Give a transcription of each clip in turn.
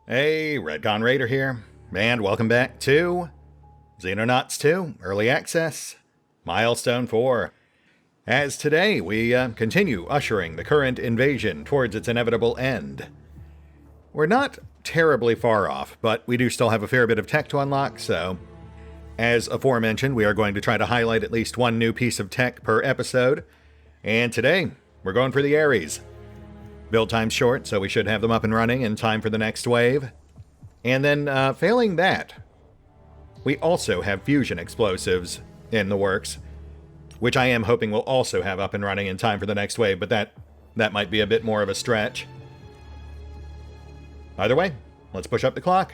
Hey, RetconRaider here, and welcome back to Xenonauts 2 Early Access, Milestone 4. As today we continue ushering the current invasion towards its inevitable end. We're not terribly far off, but we do still have a fair bit of tech to unlock, so as aforementioned, we are going to try to highlight at least one new piece of tech per episode, and today we're going for the Ares. Build time's short, so we should have them up and running in time for the next wave. And then, failing that, we also have fusion explosives in the works, which I am hoping we'll also have up and running in time for the next wave, but that might be a bit more of a stretch. Either way, let's push up the clock.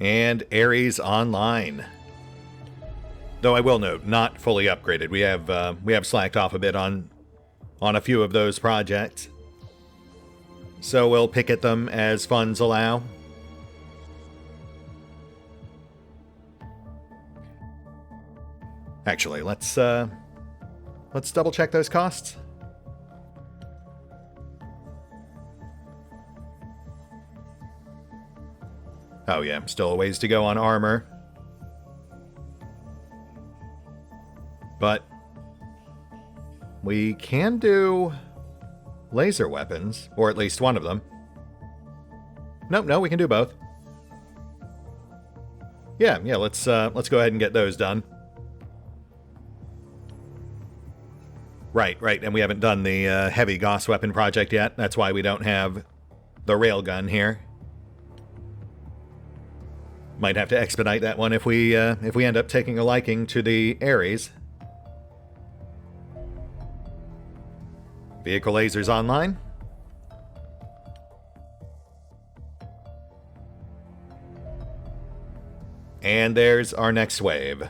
And Ares online. Though I will note, not fully upgraded. We have slacked off a bit on a few of those projects. So we'll pick at them as funds allow. Actually, let's double check those costs. Oh yeah, still a ways to go on armor. But we can do laser weapons, or at least one of them. No, we can do both. Yeah, let's go ahead and get those done. Right, and we haven't done the heavy Gauss weapon project yet. That's why we don't have the railgun here. Might have to expedite that one if we end up taking a liking to the Ares. Vehicle lasers online. And there's our next wave.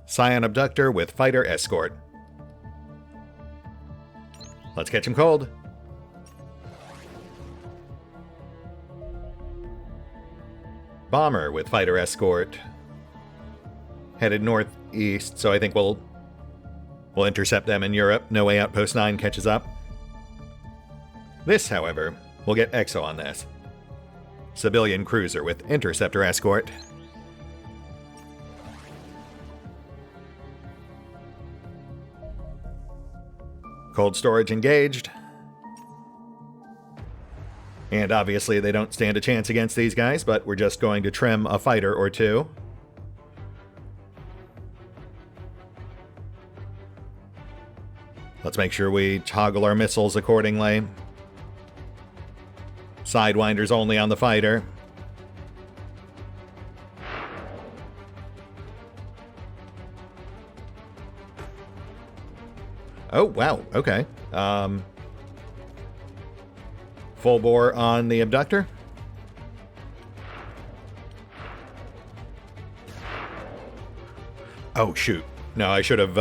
Scion Abductor with Fighter Escort. Let's catch him cold. Bomber with Fighter Escort. Headed northeast, so I think we'll intercept them in Europe. No way Outpost 9 catches up. This, however, we'll get Exo on this. Civilian cruiser with Interceptor Escort. Cold storage engaged. And obviously they don't stand a chance against these guys, but we're just going to trim a fighter or two. Let's make sure we toggle our missiles accordingly. Sidewinders only on the fighter. Oh, wow, okay. Full bore on the abductor. Oh, shoot. No, I should have,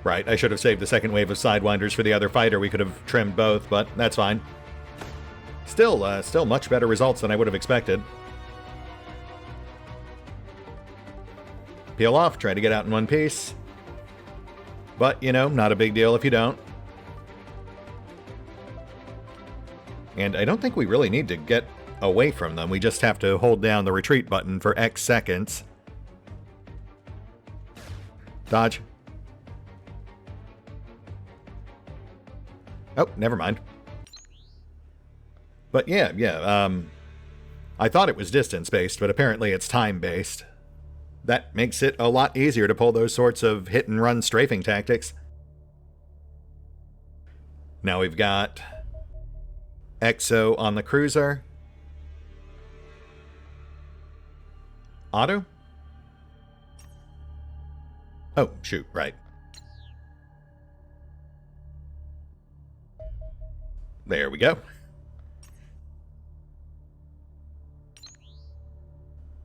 right, I should have saved the second wave of Sidewinders for the other fighter. We could have trimmed both, but that's fine. Still much better results than I would have expected. Peel off, try to get out in one piece. But, you know, not a big deal if you don't. And I don't think we really need to get away from them. We just have to hold down the retreat button for X seconds. Dodge. Oh, never mind. But yeah, I thought it was distance-based, but apparently it's time-based. That makes it a lot easier to pull those sorts of hit-and-run strafing tactics. Now we've got Exo on the cruiser. Auto? Oh, shoot, right. There we go.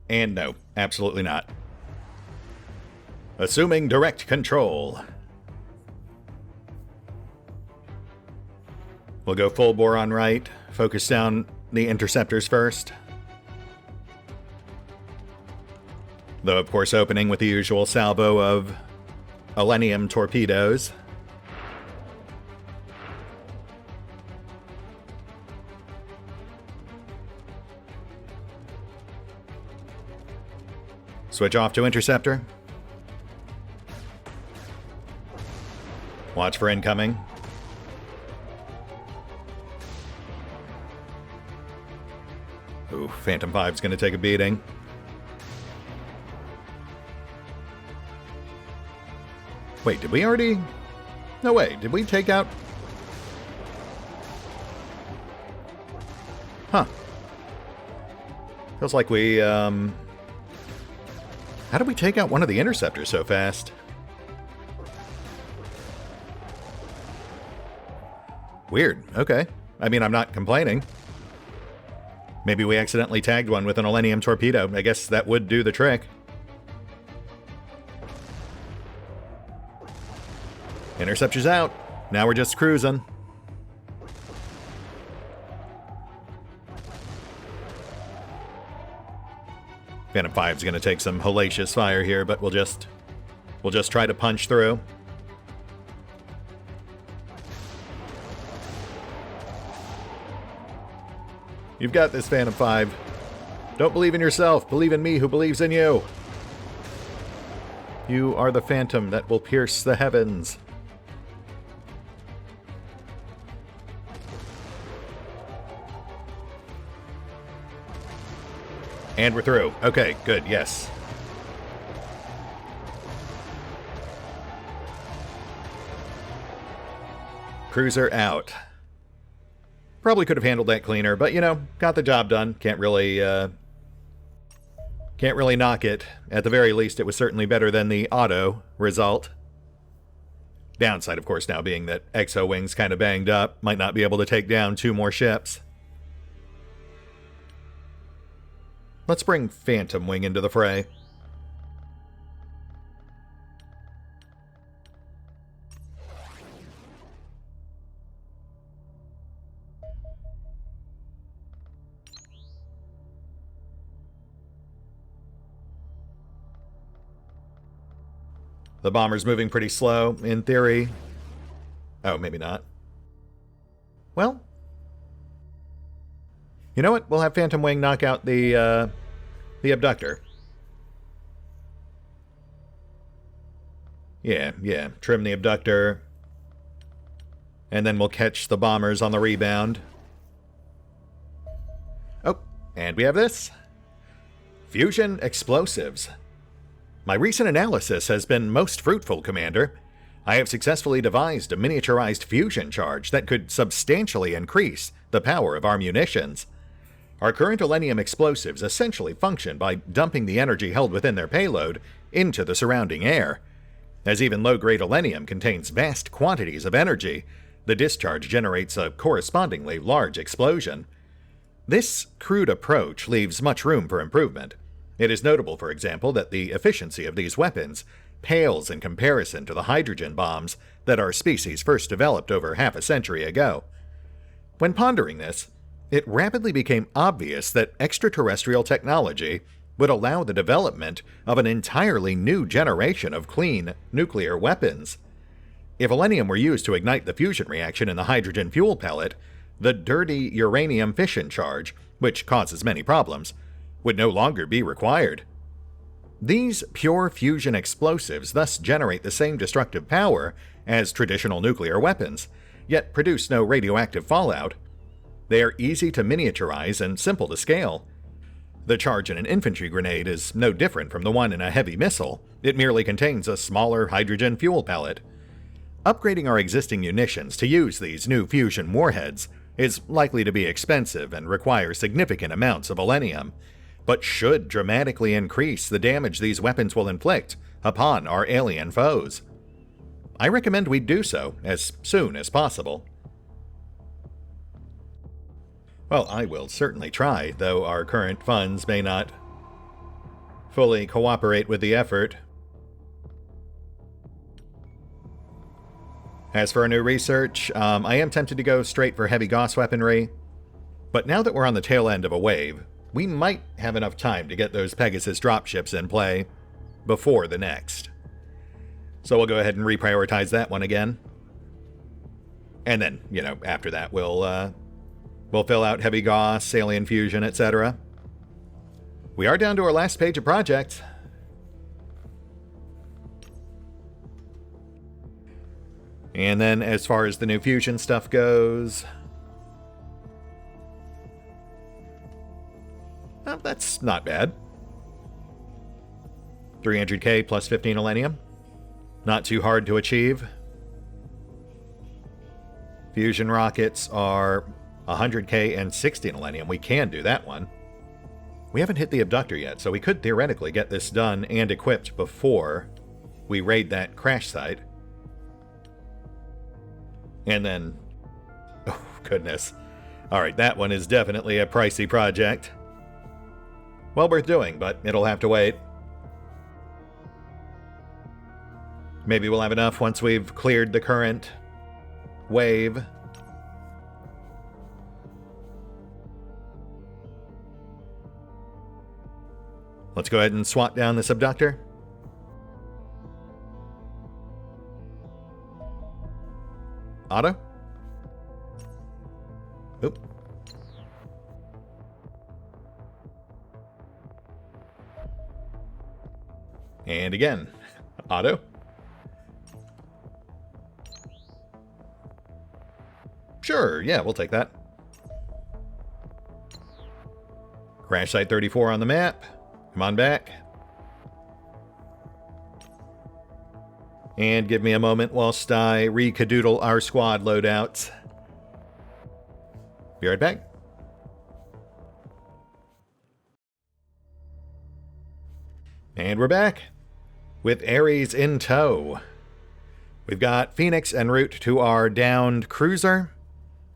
And no, absolutely not. Assuming direct control. We'll go full bore on right, focus down the interceptors first. Though, of course, opening with the usual salvo of Elenium torpedoes. Switch off to Interceptor. Watch for incoming. Ooh, Phantom 5's gonna take a beating. Wait, did we already... No way, did we take out... Huh. Feels like we, How did we take out one of the interceptors so fast? Weird, okay. I mean, I'm not complaining. Maybe we accidentally tagged one with an Elenium torpedo. I guess that would do the trick. Interceptor's out. Now we're just cruising. Phantom 5's gonna take some hellacious fire here, but we'll just try to punch through. You've got this, Phantom 5. Don't believe in yourself. Believe in me who believes in you. You are the phantom that will pierce the heavens. And we're through. Okay, good, yes. Cruiser out. Probably could have handled that cleaner, but you know, got the job done. Can't really knock it. At the very least, it was certainly better than the auto result. Downside, of course, now being that Exo Wing's kind of banged up. Might not be able to take down 2 more ships. Let's bring Phantom Wing into the fray. The bomber's moving pretty slow, in theory. Oh, maybe not. Well, you know what? We'll have Phantom Wing knock out the abductor. Yeah. Trim the abductor. And then we'll catch the bombers on the rebound. Oh, and we have this. Fusion explosives. My recent analysis has been most fruitful, Commander. I have successfully devised a miniaturized fusion charge that could substantially increase the power of our munitions. Our current Elenium explosives essentially function by dumping the energy held within their payload into the surrounding air. As even low-grade Elenium contains vast quantities of energy, the discharge generates a correspondingly large explosion. This crude approach leaves much room for improvement. It is notable, for example, that the efficiency of these weapons pales in comparison to the hydrogen bombs that our species first developed over half a century ago. When pondering this, it rapidly became obvious that extraterrestrial technology would allow the development of an entirely new generation of clean nuclear weapons. If Elenium were used to ignite the fusion reaction in the hydrogen fuel pellet, the dirty uranium fission charge, which causes many problems, would no longer be required. These pure fusion explosives thus generate the same destructive power as traditional nuclear weapons, yet produce no radioactive fallout. They are easy to miniaturize and simple to scale. The charge in an infantry grenade is no different from the one in a heavy missile. It merely contains a smaller hydrogen fuel pellet. Upgrading our existing munitions to use these new fusion warheads is likely to be expensive and require significant amounts of Elenium, but should dramatically increase the damage these weapons will inflict upon our alien foes. I recommend we do so as soon as possible. Well, I will certainly try, though our current funds may not fully cooperate with the effort. As for our new research, I am tempted to go straight for heavy Gauss weaponry, but now that we're on the tail end of a wave, we might have enough time to get those Pegasus dropships in play. before the next. So we'll go ahead and reprioritize that one again. And then, after that, we'll fill out Heavy Gauss, Alien Fusion, etc. We are down to our last page of projects. And then as far as the new fusion stuff goes, well, that's not bad. 300k plus 15 Millennium. Not too hard to achieve. Fusion rockets are 100k and 60 Millennium. We can do that one. We haven't hit the abductor yet, so we could theoretically get this done and equipped before we raid that crash site. And then, oh goodness. Alright, that one is definitely a pricey project. Well worth doing, but it'll have to wait. Maybe we'll have enough once we've cleared the current wave. Let's go ahead and swat down this abductor. Auto? Oop. And again. Auto? Sure, yeah, we'll take that. Crash Site 34 on the map. Come on back. And give me a moment whilst I re-cadoodle our squad loadouts. Be right back. And we're back. With Ares in tow. We've got Phoenix en route to our downed cruiser.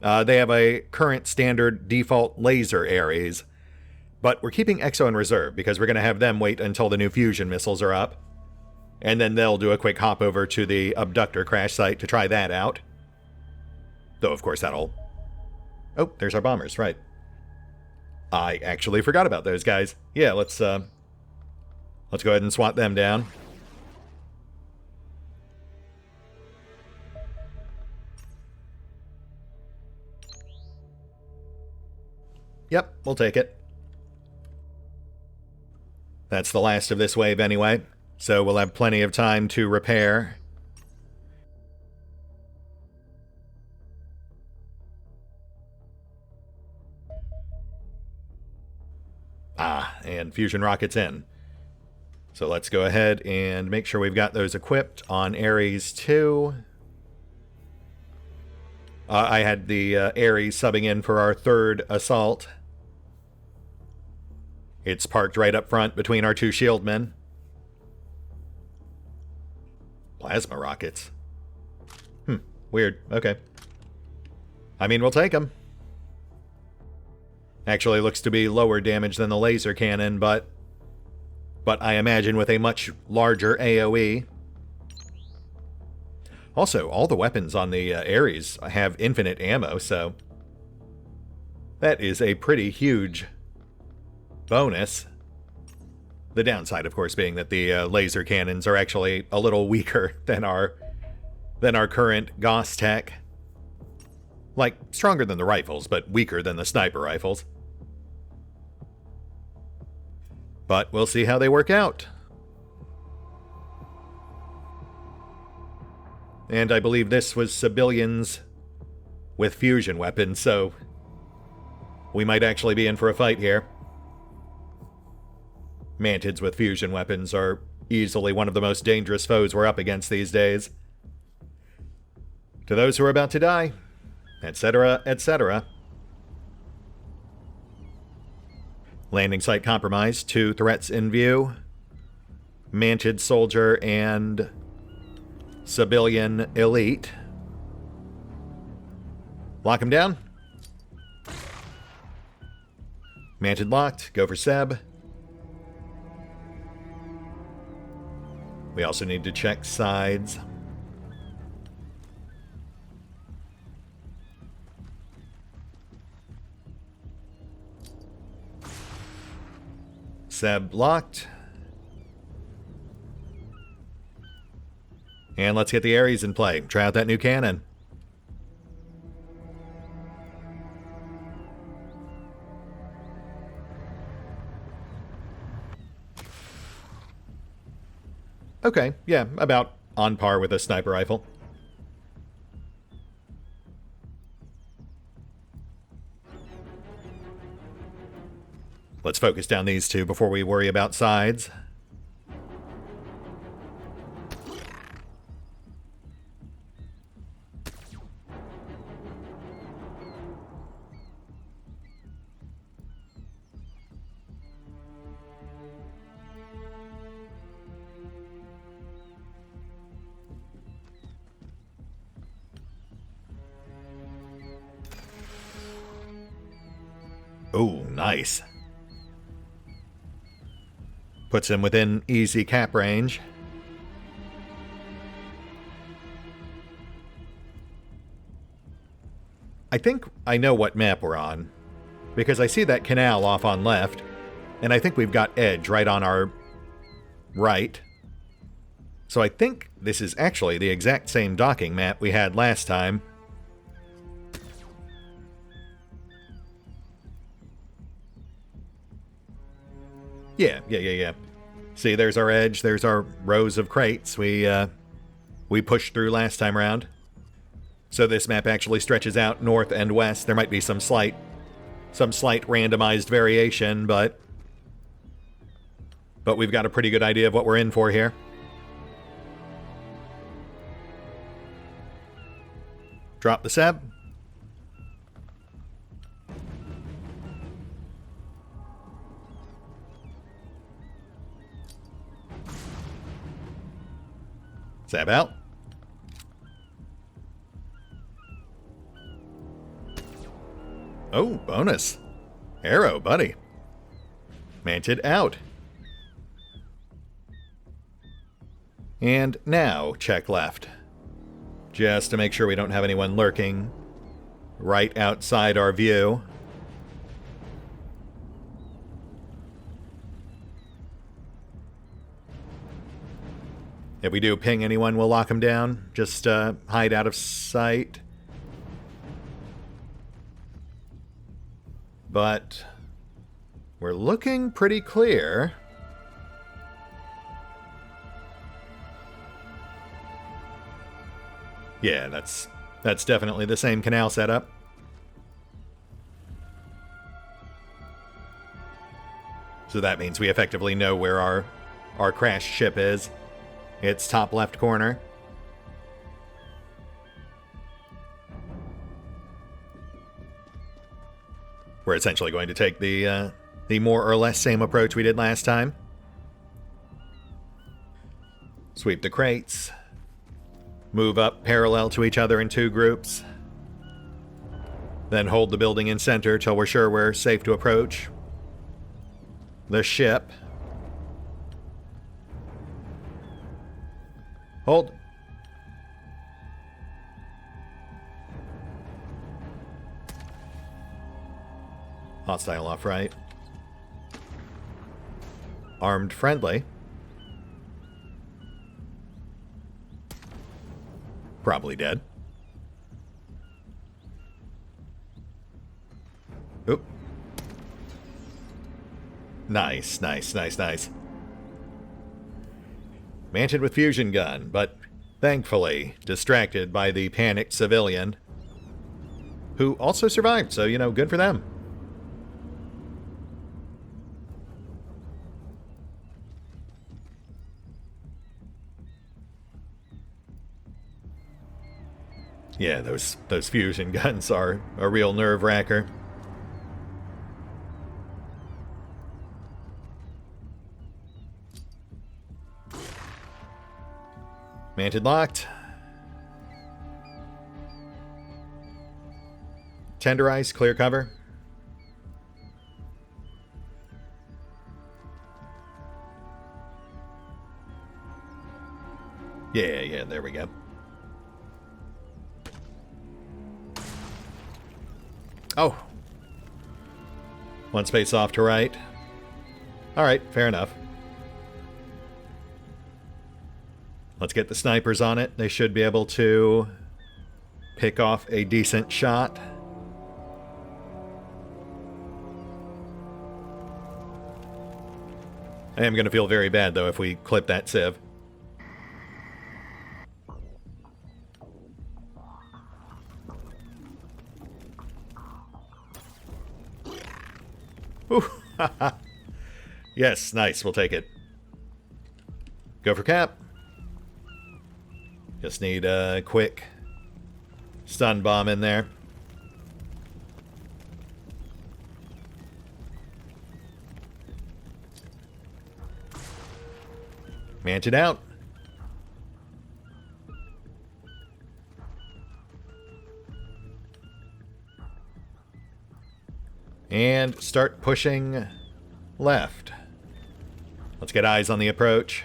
They have a current standard default laser Ares. But we're keeping Exo in reserve because we're going to have them wait until the new fusion missiles are up. And then they'll do a quick hop over to the abductor crash site to try that out. Though, of course, that'll... Oh, there's our bombers, right. I actually forgot about those guys. Yeah, let's go ahead and swat them down. Yep, we'll take it. That's the last of this wave anyway, so we'll have plenty of time to repair. And fusion rockets in. So let's go ahead and make sure we've got those equipped on Ares 2. I had the Ares subbing in for our third assault. It's parked right up front between our two shieldmen. Plasma rockets. Weird. Okay. I mean, we'll take them. Actually looks to be lower damage than the laser cannon, but I imagine with a much larger AoE. Also, all the weapons on the Ares have infinite ammo, so that is a pretty huge bonus. The downside, of course, being that the laser cannons are actually a little weaker than our current Gauss tech. Like, stronger than the rifles, but weaker than the sniper rifles. But we'll see how they work out. And I believe this was civilians with fusion weapons, so we might actually be in for a fight here. Mantids with fusion weapons are easily one of the most dangerous foes we're up against these days. To those who are about to die, etc., etc. Landing site compromised. 2 threats in view. Mantid soldier and civilian elite. Lock him down. Mantid locked. Go for Seb. We also need to check sides. Seb locked. And let's get the Ares in play. Try out that new cannon. Okay, yeah, about on par with a sniper rifle. Let's focus down these two before we worry about sides. Oh, nice. Puts him within easy cap range. I think I know what map we're on, because I see that canal off on left, and I think we've got edge right on our right. So I think this is actually the exact same docking map we had last time. Yeah. See, there's our edge. There's our rows of crates we pushed through last time around. So this map actually stretches out north and west. There might be some slight randomized variation, but we've got a pretty good idea of what we're in for here. Drop the Seb. Sab out. Oh, bonus. Arrow, buddy. Manted out. And now check left. Just to make sure we don't have anyone lurking right outside our view. If we do ping anyone, we'll lock them down. Just hide out of sight. But we're looking pretty clear. Yeah, that's definitely the same canal setup. So that means we effectively know where our crashed ship is. It's top left corner. We're essentially going to take the more or less same approach we did last time. Sweep the crates. Move up parallel to each other in two groups. Then hold the building in center till we're sure we're safe to approach the ship. Hold. Hostile off right. Armed friendly. Probably dead. Oop. Nice. Manted with fusion gun, but thankfully distracted by the panicked civilian, who also survived, so, good for them. Yeah, those fusion guns are a real nerve-wracker. Manted locked. Tenderize, clear cover. Yeah, there we go. Oh. One space off to right. Alright, fair enough. Let's get the snipers on it. They should be able to pick off a decent shot. I am going to feel very bad, though, if we clip that sieve. Ooh, yes, nice. We'll take it. Go for cap. Just need a quick stun bomb in there. Manted out. And start pushing left. Let's get eyes on the approach.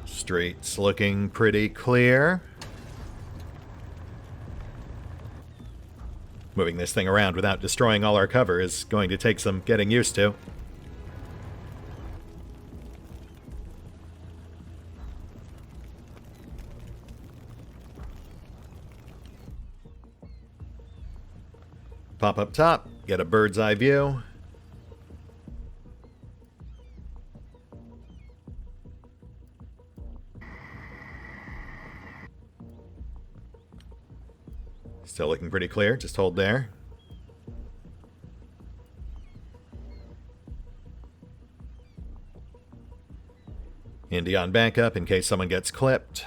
Streets looking pretty clear. Moving this thing around without destroying all our cover is going to take some getting used to. Pop up top, get a bird's eye view. Still looking pretty clear, just hold there. Indy on backup in case someone gets clipped.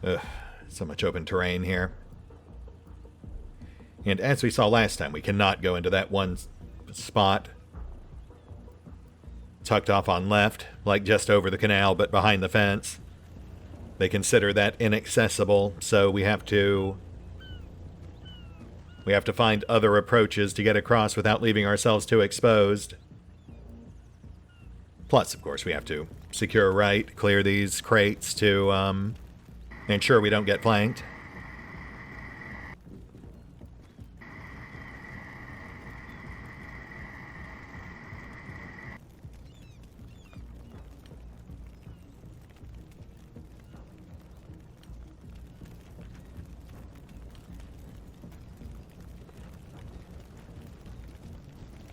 Ugh, so much open terrain here. And as we saw last time, we cannot go into that one spot tucked off on left, like just over the canal but behind the fence. They consider that inaccessible, so we have to find other approaches to get across without leaving ourselves too exposed. Plus, of course, we have to secure right, clear these crates to ensure we don't get flanked.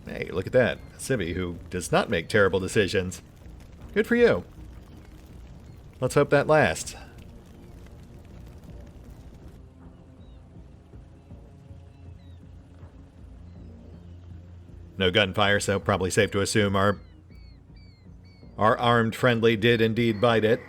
Hey, look at that. A civvy who does not make terrible decisions. Good for you. Let's hope that lasts. No gunfire, so probably safe to assume our armed friendly did indeed bite it.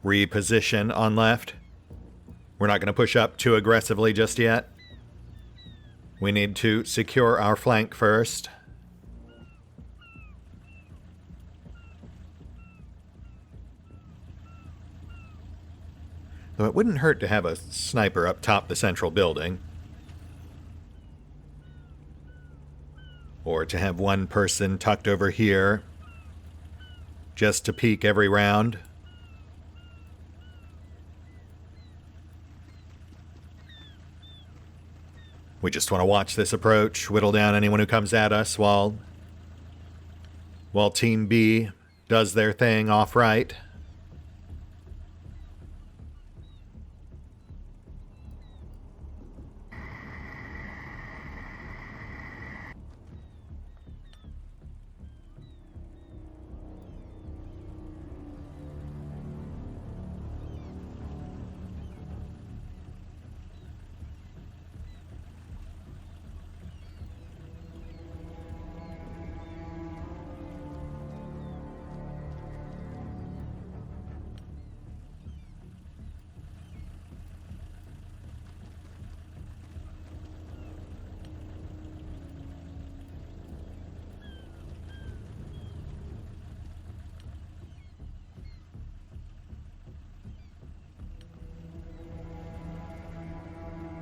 Reposition on left. We're not going to push up too aggressively just yet. We need to secure our flank first. Though it wouldn't hurt to have a sniper up top the central building. Or to have one person tucked over here just to peek every round. We just want to watch this approach, whittle down anyone who comes at us while Team B does their thing off right.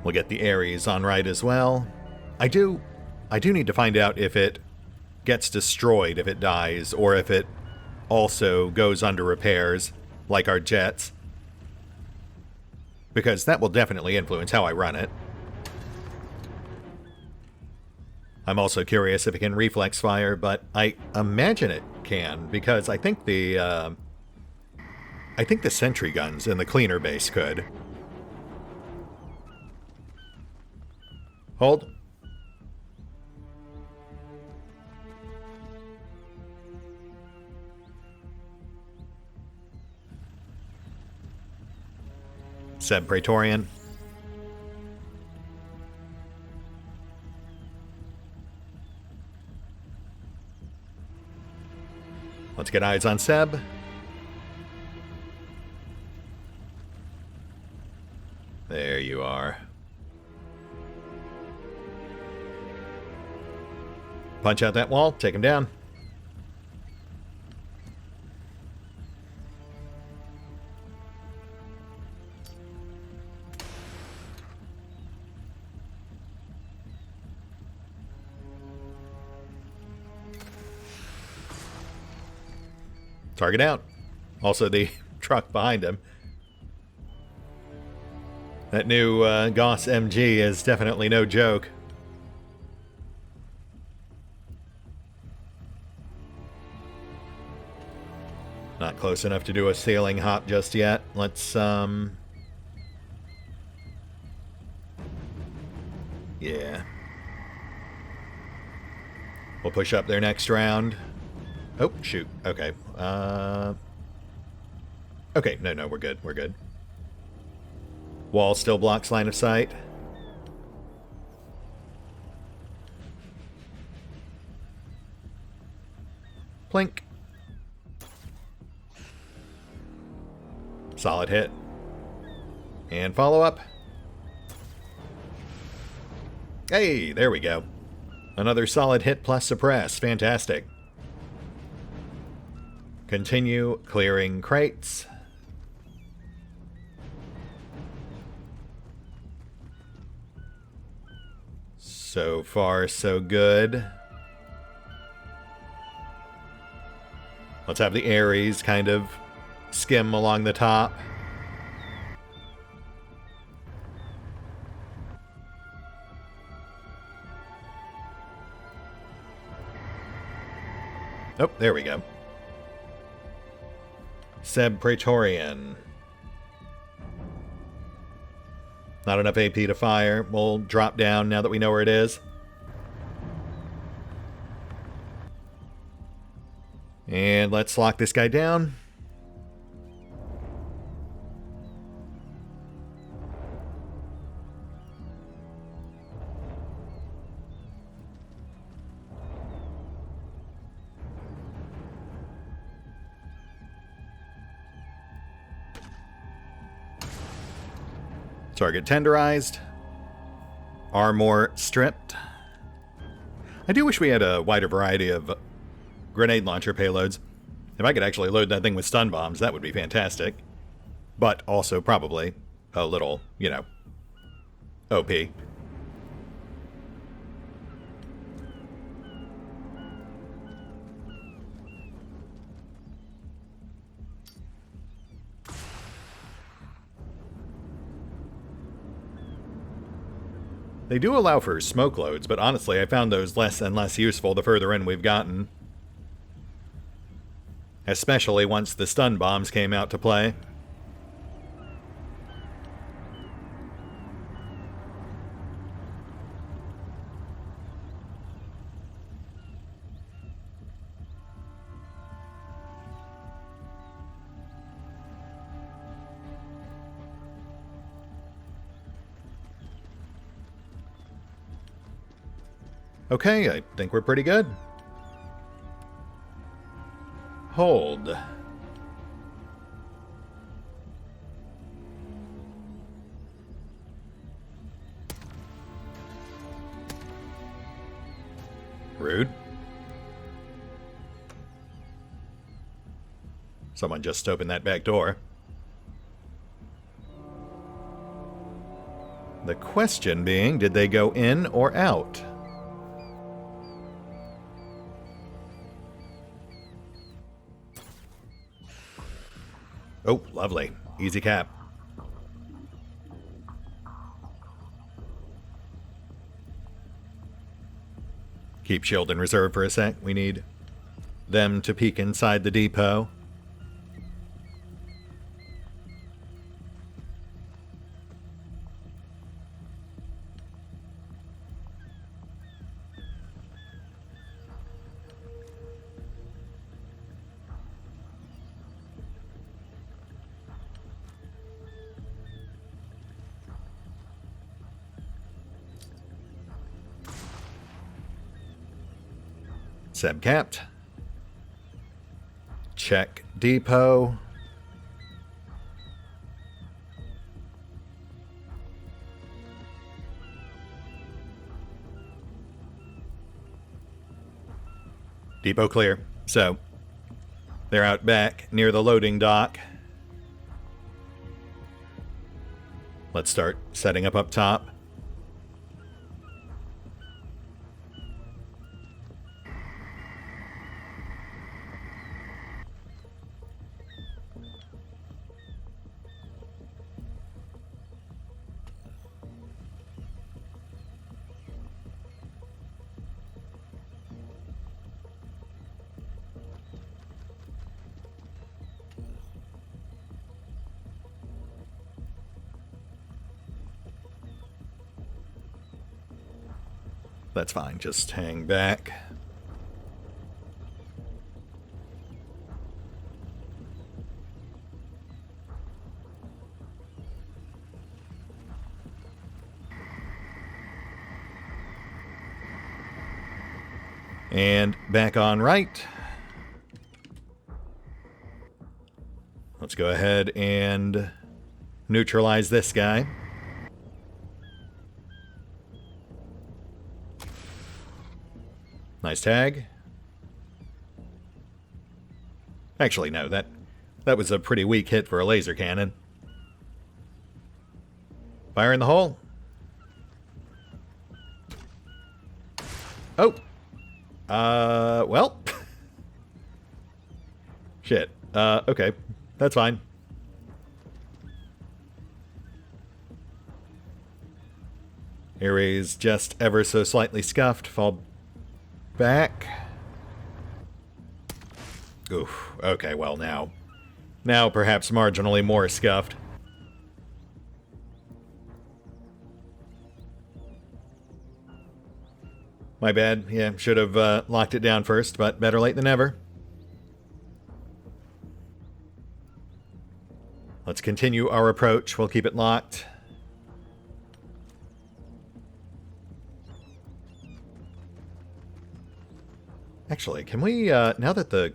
We'll get the Ares on right as well. I do need to find out if it gets destroyed if it dies, or if it also goes under repairs, like our jets. Because that will definitely influence how I run it. I'm also curious if it can reflex fire, but I imagine it can, because I think the sentry guns in the cleaner base could. Hold. Seb Praetorian. Let's get eyes on Seb. There you are. Punch out that wall, take him down. Target out. Also the truck behind him. That new Gauss MG is definitely no joke. Not close enough to do a sailing hop just yet. Let's, yeah. We'll push up there next round. Oh, shoot. Okay. Okay, no, we're good. We're good. Wall still blocks line of sight. Plink. Solid hit. And follow up. Hey, there we go. Another solid hit plus suppress. Fantastic. Continue clearing crates. So far, so good. Let's have the Ares kind of skim along the top. Oh, there we go. Seb Praetorian. Not enough AP to fire. We'll drop down now that we know where it is. And let's lock this guy down. Target tenderized. Armor stripped. I do wish we had a wider variety of grenade launcher payloads. If I could actually load that thing with stun bombs, that would be fantastic. But also probably a little, you know, OP. They do allow for smoke loads, but honestly, I found those less and less useful the further in we've gotten. Especially once the stun bombs came out to play. Okay, I think we're pretty good. Hold. Rude. Someone just opened that back door. The question being, did they go in or out? Oh, lovely. Easy cap. Keep shield in reserve for a sec. We need them to peek inside the depot. Seb capped. Check depot. Depot clear. So, they're out back near the loading dock. Let's start setting up top. That's fine, just hang back. And back on right. Let's go ahead and neutralize this guy. Nice tag. Actually, no, that was a pretty weak hit for a laser cannon. Fire in the hole. Oh. Well. Shit. Okay. That's fine. Ares just ever so slightly scuffed. Fall back. Oof. Okay, well now perhaps marginally more scuffed. My bad. Yeah, should have locked it down first, but better late than never. Let's continue our approach. We'll keep it locked. Actually, can we, now that the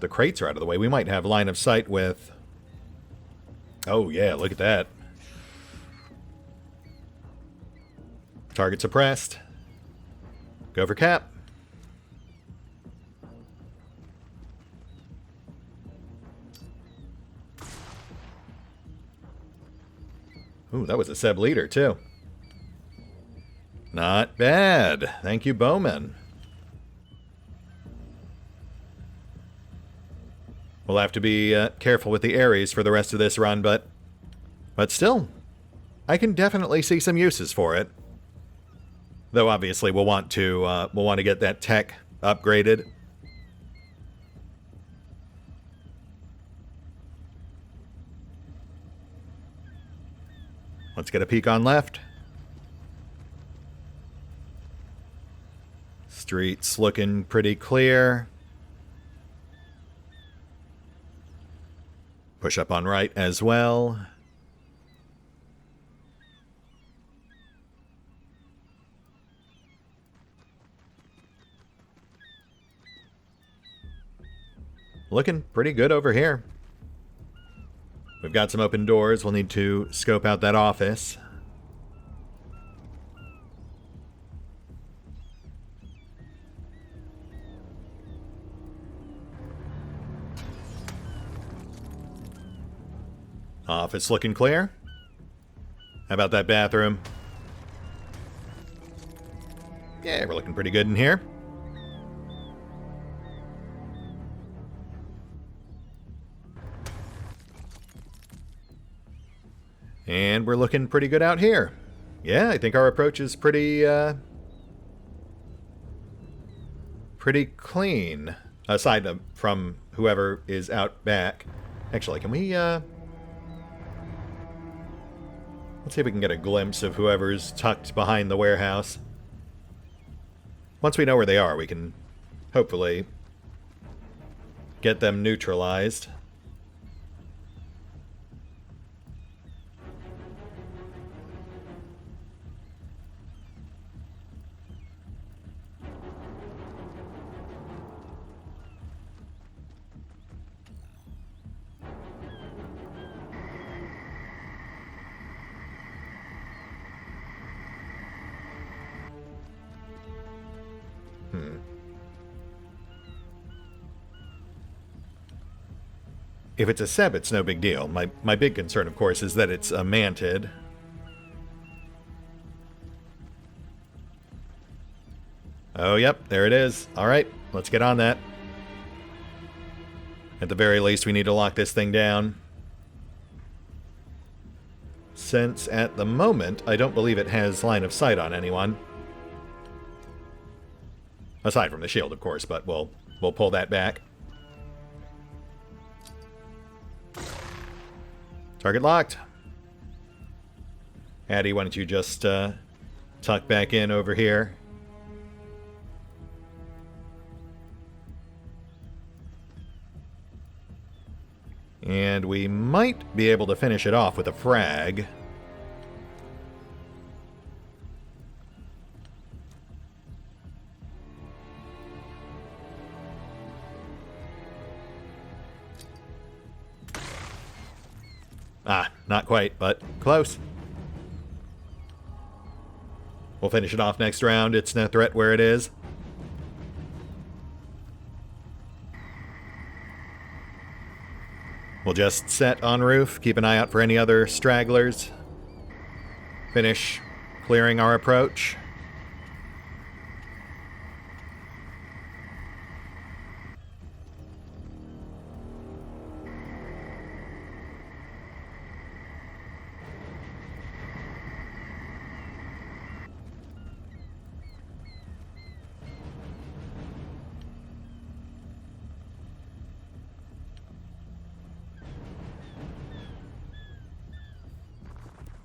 crates are out of the way, we might have line of sight with... Oh, yeah, look at that. Target suppressed. Go for cap. Ooh, that was a Seb leader, too. Not bad. Thank you, Bowman. We'll have to be careful with the Ares for the rest of this run, but still, I can definitely see some uses for it. Though obviously we'll want to get that tech upgraded. Let's get a peek on left. Streets looking pretty clear. Push up on right as well. Looking pretty good over here. We've got some open doors. We'll need to scope out that office. Office looking clear. How about that bathroom? Yeah, we're looking pretty good in here. And we're looking pretty good out here. Yeah, I think our approach is pretty clean. Aside from whoever is out back. Actually, can we, let's see if we can get a glimpse of whoever's tucked behind the warehouse. Once we know where they are, we can hopefully get them neutralized. If it's a Seb, it's no big deal. My big concern, of course, is that it's a mantid. Oh, yep, there it is. Alright, let's get on that. At the very least, we need to lock this thing down. Since, at the moment, I don't believe it has line of sight on anyone. Aside from the shield, of course, but we'll pull that back. Target locked. Addie, why don't you just tuck back in over here? And we might be able to finish it off with a frag. Ah, not quite, but close. We'll finish it off next round. It's no threat where it is. We'll just set on roof, keep an eye out for any other stragglers. Finish clearing our approach.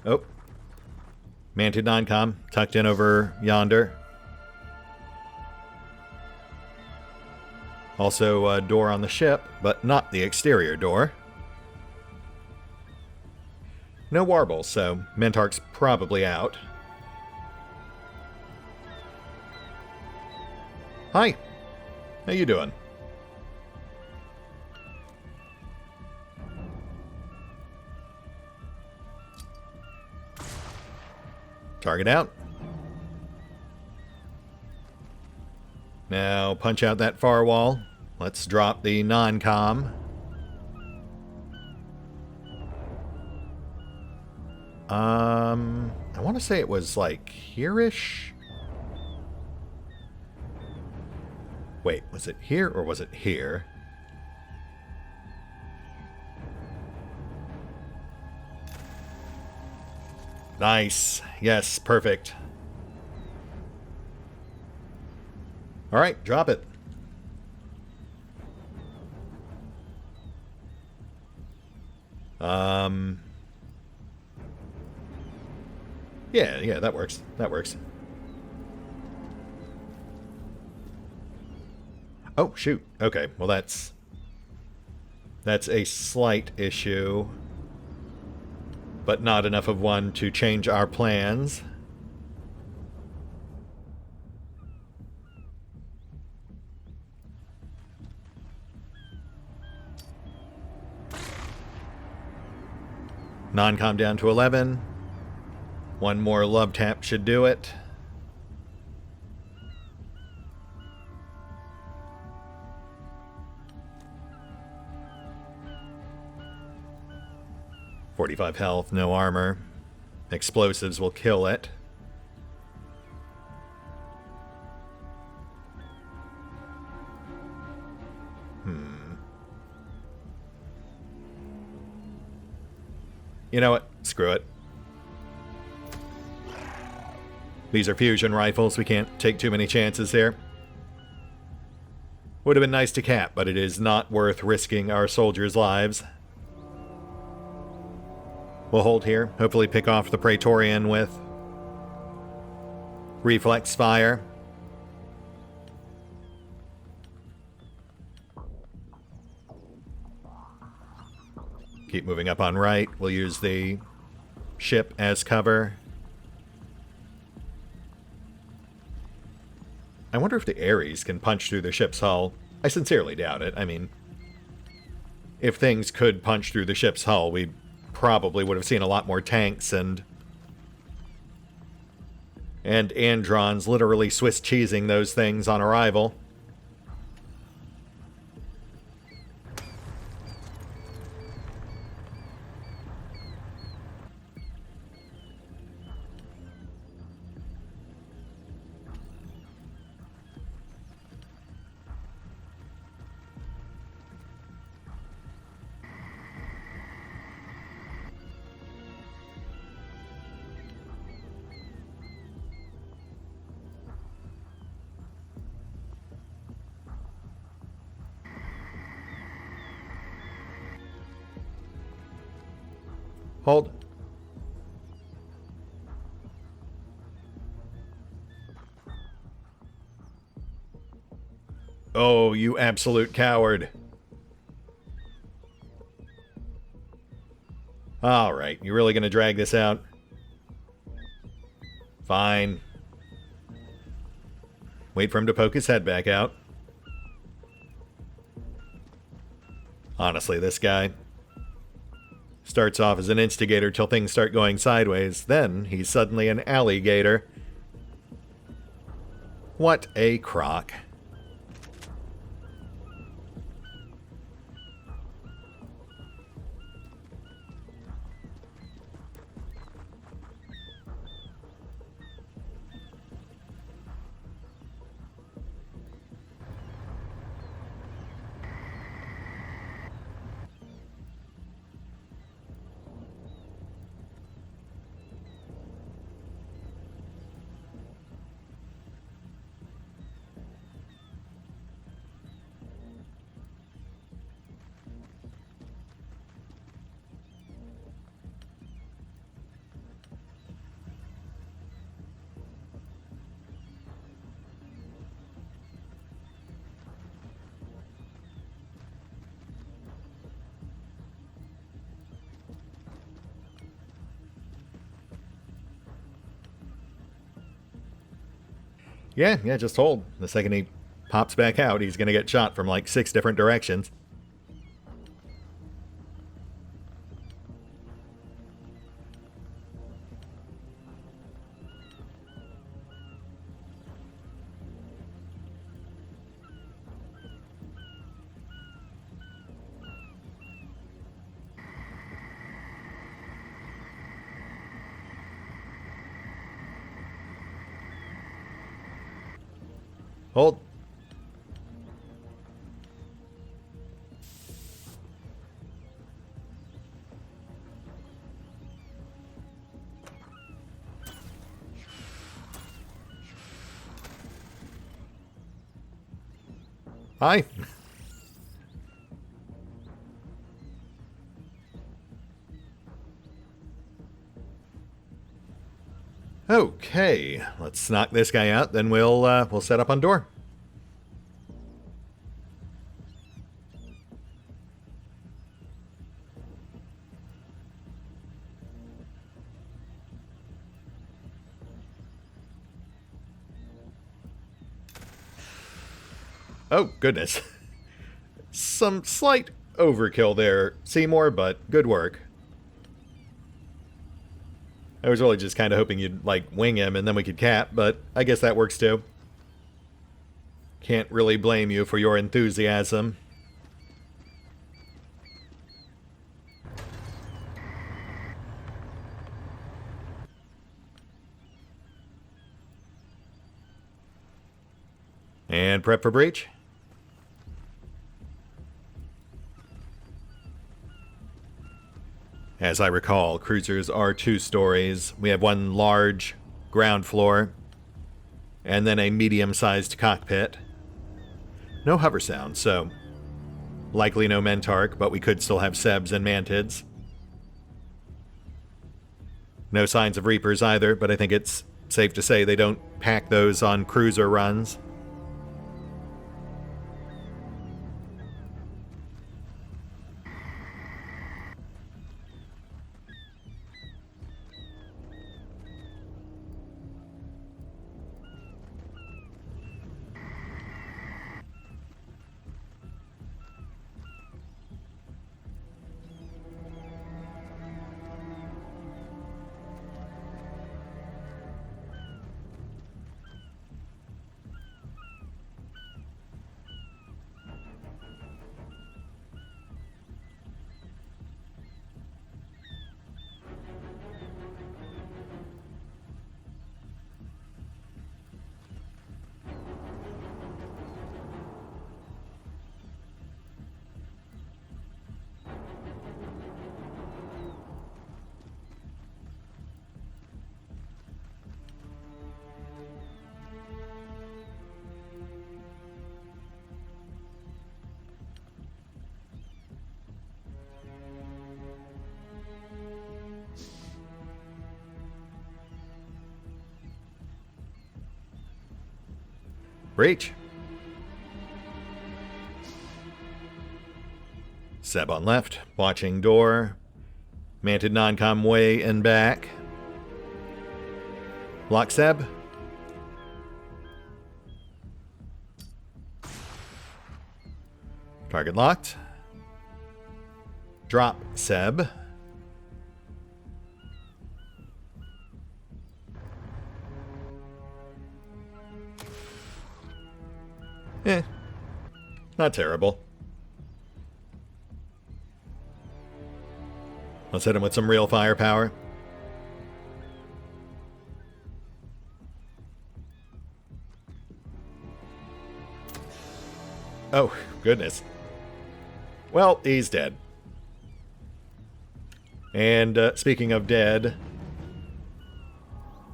Oh. Mantid non-com, tucked in over yonder. Also a door on the ship, but not the exterior door. No warbles, so Mentark's probably out. Hi. How you doing? Target out. Now punch out that far wall. Let's drop the non-com. I want to say it was like here-ish. Wait, was it here or was it here? Nice. Yes, perfect. All right, drop it. Yeah, that works. That works. Oh, shoot. Okay, well that's a slight issue, but not enough of one to change our plans. Non-com down to 11. One more love tap should do it. $45 health, no armor. explosives will kill it. You know what? Screw it. These are fusion rifles. We can't take too many chances here. Would have been nice to cap, but it is not worth risking our soldiers' lives. We'll hold here. Hopefully pick off the Praetorian with reflex fire. Keep moving up on right. We'll use the ship as cover. I wonder if the Ares can punch through the ship's hull. I sincerely doubt it. I mean, if things could punch through the ship's hull, we probably would have seen a lot more tanks and Androns literally Swiss cheesing those things on arrival. Hold. Oh, you absolute coward. Alright, you really gonna drag this out? Fine. Wait for him to poke his head back out. Honestly, this guy starts off as an instigator till things start going sideways. Then he's suddenly an alligator. What a crock. Yeah, just hold. The second he pops back out, he's going to get shot from like 6 different directions. Hold. Hi. Okay, let's knock this guy out, then we'll set up on door. Oh, goodness. Some slight overkill there, Seymore, but good work. I was really just kind of hoping you'd, like, wing him and then we could cap, but I guess that works too. Can't really blame you for your enthusiasm. And prep for breach. As I recall, cruisers are 2 stories. We have one large ground floor, and then a medium-sized cockpit. No hover sound, so likely no Mentarch, but we could still have Sebs and Mantids. No signs of Reapers either, but I think it's safe to say they don't pack those on cruiser runs. Breach. Seb on left, watching door. Mantid non-com way and back. Lock Seb. Target locked. Drop Seb. Not terrible. Let's hit him with some real firepower. Oh, goodness. Well, he's dead. And speaking of dead,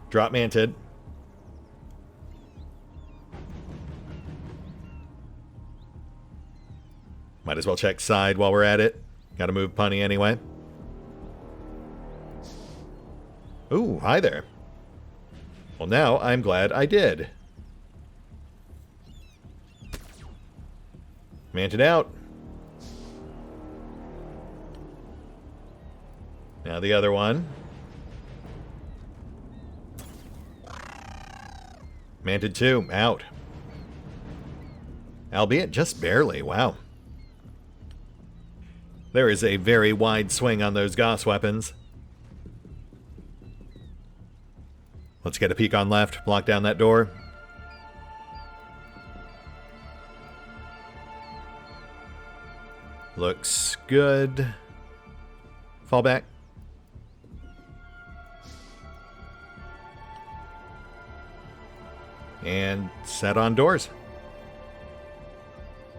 drop Mantid. Might as well check side while we're at it. Gotta move punny anyway. Ooh, hi there. Well, now I'm glad I did. Mantid out. Now the other one. Mantid 2, out. Albeit just barely, wow. There is a very wide swing on those Gauss weapons. Let's get a peek on left, block down that door. Looks good. Fall back. And set on doors.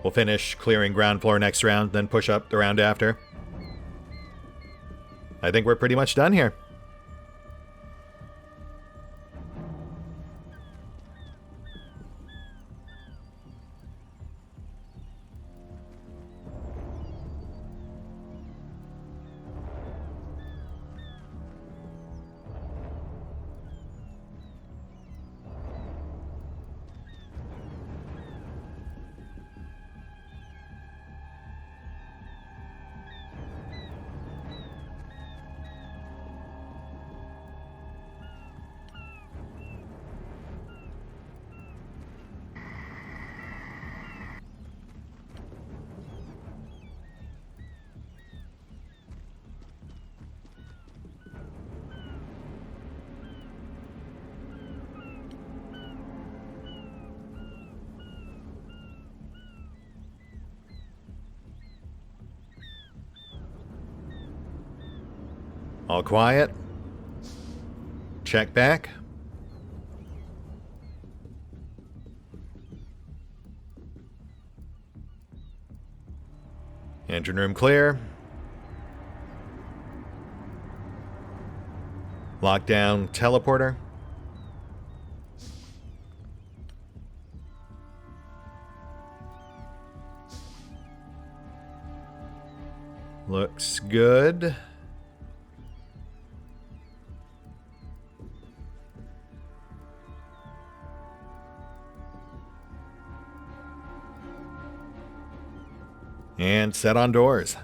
We'll finish clearing ground floor next round, then push up the round after. I think we're pretty much done here. All quiet. Check back. Engine room clear. Lockdown teleporter. Looks good. And set on doors.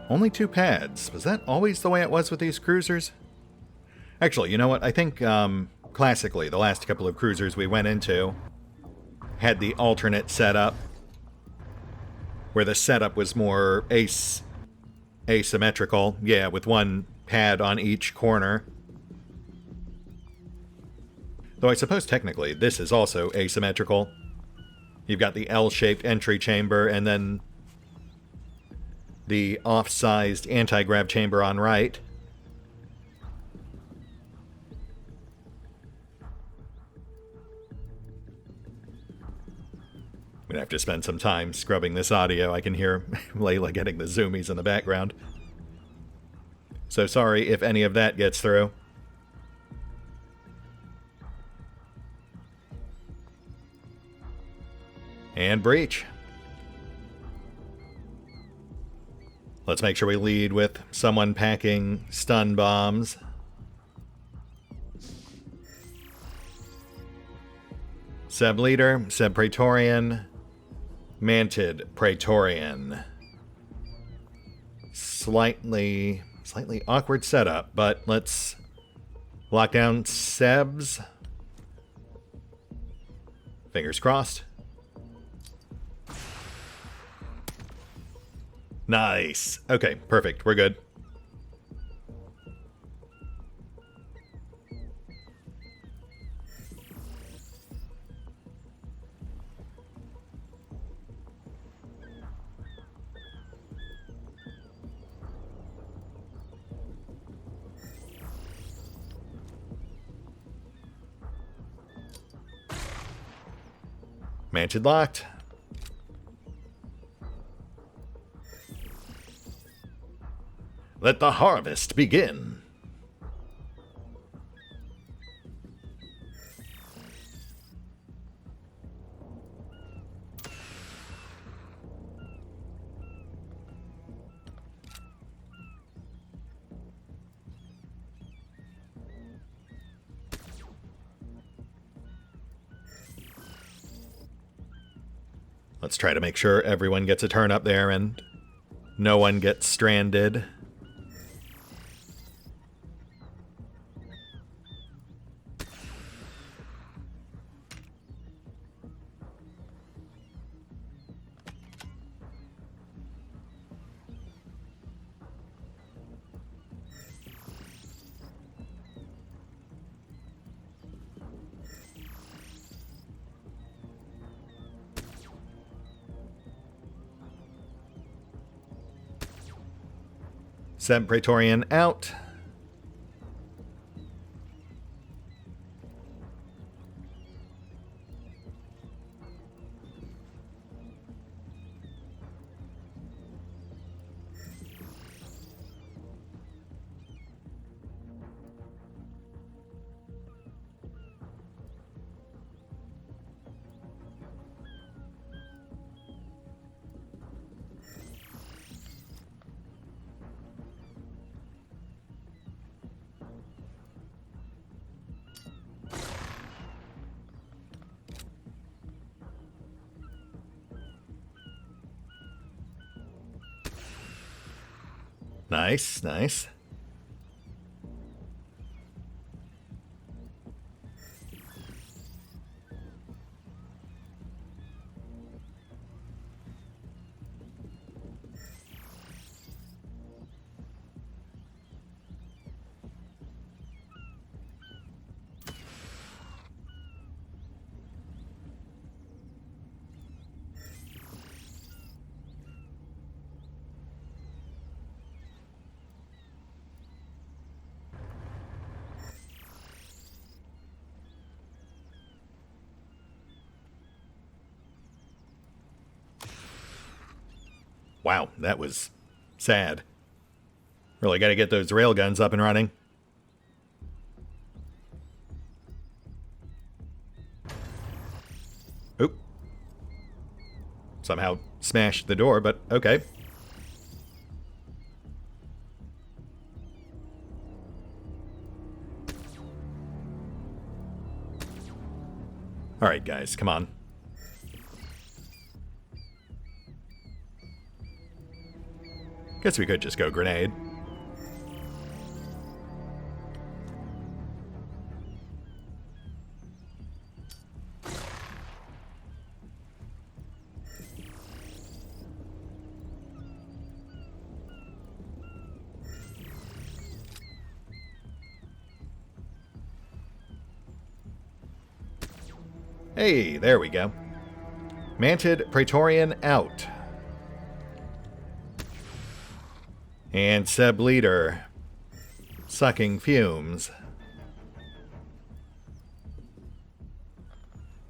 Only 2 pads. Was that always the way it was with these cruisers? Actually, you know what? I think, classically, the last couple of cruisers we went into had the alternate setup, where the setup was more asymmetrical. Yeah, with 1 pad on each corner. Though I suppose technically this is also asymmetrical. You've got the L-shaped entry chamber and then the off-sized anti-grav chamber on right. I'm gonna have to spend some time scrubbing this audio. I can hear Layla getting the zoomies in the background. So sorry if any of that gets through. And breach. Let's make sure we lead with someone packing stun bombs. Seb leader, Seb Praetorian, Manted Praetorian. Slightly awkward setup, but let's lock down Seb's. Fingers crossed. Nice. Okay, perfect. We're good. Mansion locked. Let the harvest begin. Let's try to make sure everyone gets a turn up there and no one gets stranded. Seb Praetorian out. Nice, nice. Wow, that was sad. Really gotta get those railguns up and running. Oop. Somehow smashed the door, but okay. Alright, guys, come on. Guess we could just go grenade. Hey, there we go. Manted Praetorian out. And Seb Leader. Sucking fumes.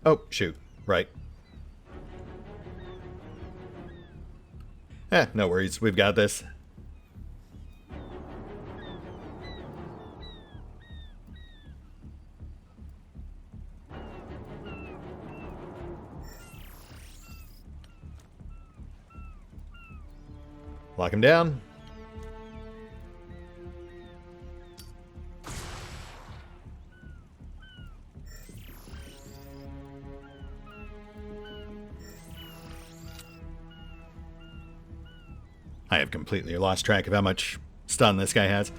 Oh, shoot. Right. No worries. We've got this. Lock him down. I have completely lost track of how much stun this guy has.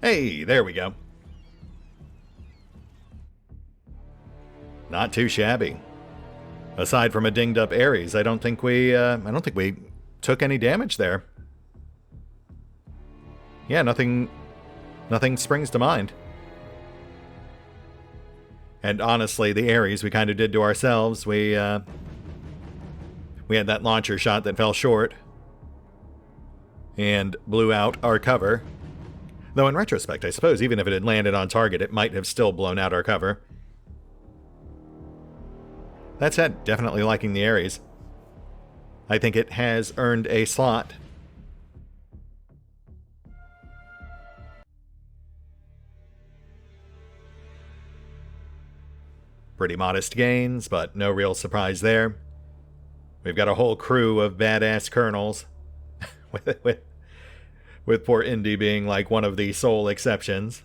Hey, there we go. Not too shabby. Aside from a dinged up Ares, I don't think we took any damage there. Yeah, nothing springs to mind. And honestly, the Ares we kind of did to ourselves. We had that launcher shot that fell short and blew out our cover. Though in retrospect, I suppose even if it had landed on target, it might have still blown out our cover. That said, definitely liking the Ares. I think it has earned a slot. Pretty modest gains, but no real surprise there. We've got a whole crew of badass colonels. with poor Indy being like one of the sole exceptions.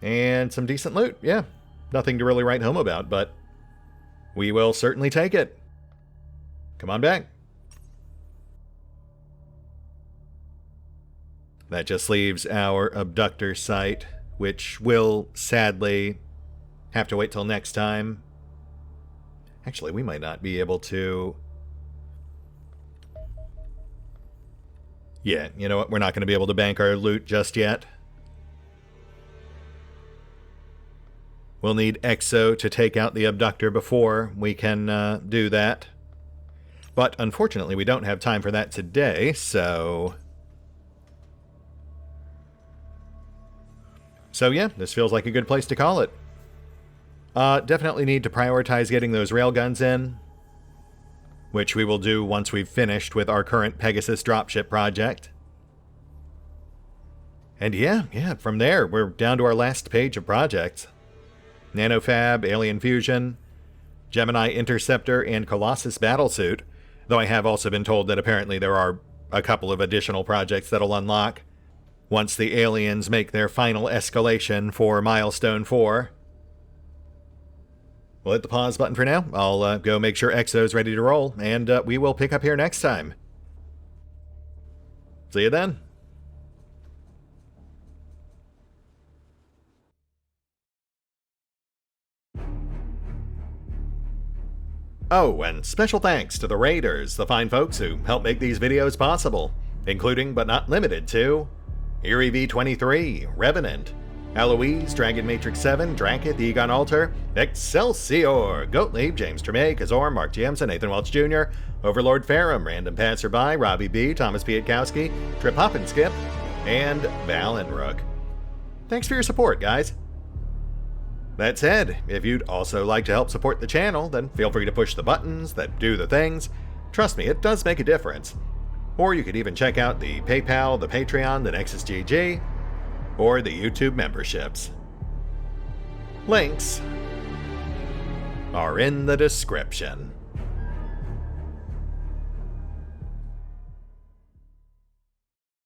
And some decent loot, yeah. Nothing to really write home about, but we will certainly take it. Come on back. That just leaves our abductor site, which will sadly have to wait till next time. Actually, we might not be able to... Yeah, you know what? We're not going to be able to bank our loot just yet. We'll need Exo to take out the abductor before we can do that. But unfortunately, we don't have time for that today, so... So yeah, this feels like a good place to call it. Definitely need to prioritize getting those railguns in, which we will do once we've finished with our current Pegasus dropship project. And yeah, from there, we're down to our last page of projects. Nanofab, Alien Fusion, Gemini Interceptor, and Colossus Battlesuit, though I have also been told that apparently there are a couple of additional projects that'll unlock once the aliens make their final escalation for Milestone 4. We'll hit the pause button for now. I'll go make sure Exo's ready to roll, and we will pick up here next time. See you then. Oh, and special thanks to the Raiders, the fine folks who help make these videos possible, including but not limited to Eerie V23, Revenant, Alois, Dragon Matrix 7, Drakiith, EgonAlter, Exsellsior, Gottlieb, James Trimmier, Kazorm, Mark Giemza, Nathan Welch Jr., OverlordPherom, RandomPassrby, RobbyB, Tomasz Piątkowski, Triphoppenskip, and Valinrook. Thanks for your support, guys. That said, if you'd also like to help support the channel, then feel free to push the buttons that do the things. Trust me, it does make a difference. Or you could even check out the PayPal, the Patreon, the Nexus GG, or the YouTube memberships. Links are in the description.